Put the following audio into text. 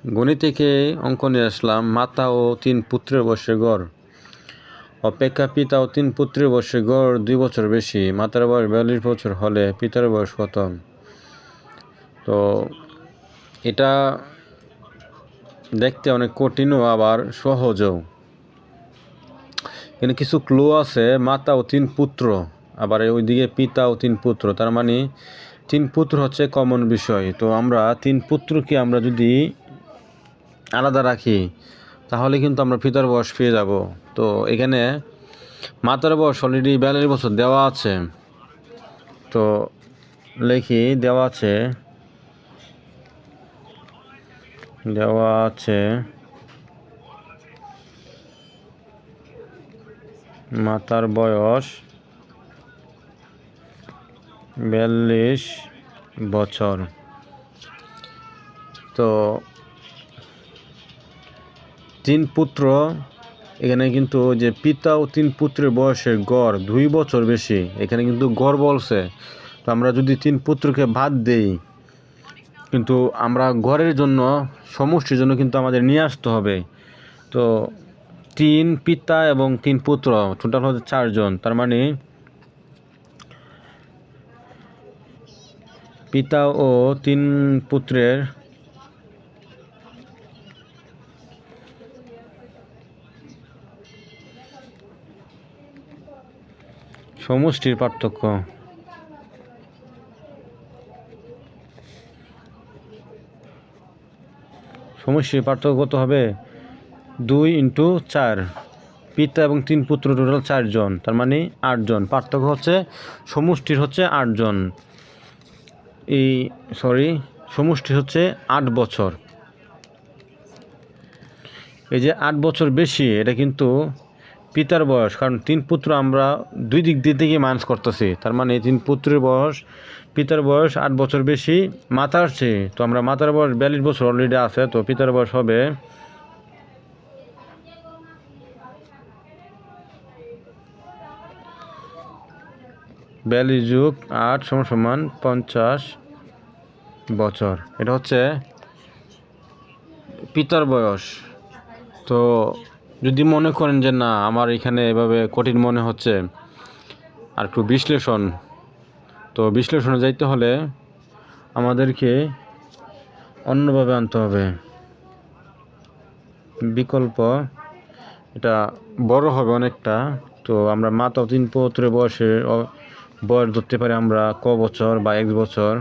গণিত থেকে অঙ্ক নিয়ে আসলাম। মাতা ও 3 পুত্রের বয়সের গড়। অপেক্ষা পিতা ও 3 পুত্রের বয়সের গড় 2 বছর বেশি। মাতার বয়স 42 বছর হলে পিতার বয়স কত? তো এটা দেখতে অনেক কঠিনও আবার সহজও। এখানে কিছু ক্লু আছে। মাতা ও 3 পুত্র, আবার ওইদিকে পিতা ও 3 পুত্র, তার মানে 3 পুত্র হচ্ছে কমন বিষয়। তো আমরা 3 পুত্রকে আমরা যদি আলাদা রাখি তাহলে কিন্তু আমরা পিতার বয়স পেয়ে যাব। তো এখানে মাতার বয়স অলরেডি 42 বছর দেওয়া আছে। তো লিখি দেওয়া আছে মাতার বয়স 42 বছর। তো 3 পুত্র, এখানে কিন্তু যে পিতা ও 3 পুত্রের বয়সের গড় 2 বছর বেশি, এখানে কিন্তু গড় বলছে। তো আমরা যদি 3 পুত্রকে বাদ দেই, কিন্তু আমরা গড়ের জন্য সমষ্টির জন্য কিন্তু আমাদের নিয়ে আসতে হবে। তো 3 পিতা এবং 3 পুত্র, টোটাল হচ্ছে 4 জন। তার মানে পিতা ও 3 পুত্রের সমষ্টির পার্থক্য। সমষ্টির পার্থক্য কত হবে? 2 × 4। পিতা এবং 3 পুত্র টোটাল 4 জন, তার মানে 8 জন। পার্থক্য হচ্ছে সমষ্টির হচ্ছে 8 জন। সমষ্টির হচ্ছে 8 বছর। এই যে 8 বছর বেশি, এটা কিন্তু পিতার বয়স, কারণ 3 পুত্র আমরা দুই দিক থেকে মাইনাস করতেছি। তার মানে 3 পুত্রের বয়স, পিতার বয়স 8 বছর বেশি মাতার চেয়ে। তো আমরা মাতার বয়স 42 বছর অলরেডি আছে, তো পিতার বয়স হবে 42 + 8 = 50 বছর। এটা হচ্ছে পিতার বয়স। তো যদি মনে করেন যে না, আমার এখানে এভাবে কঠিন মনে হচ্ছে, আর একটু বিশ্লেষণে যাইতে হলে আমাদেরকে অন্যভাবে আনতে হবে। বিকল্প এটা বড় হবে অনেকটা। তো আমরা মাতা ও 3 পুত্রের বয়স ধরতে পারি আমরা ক বছর বা 1 বছর।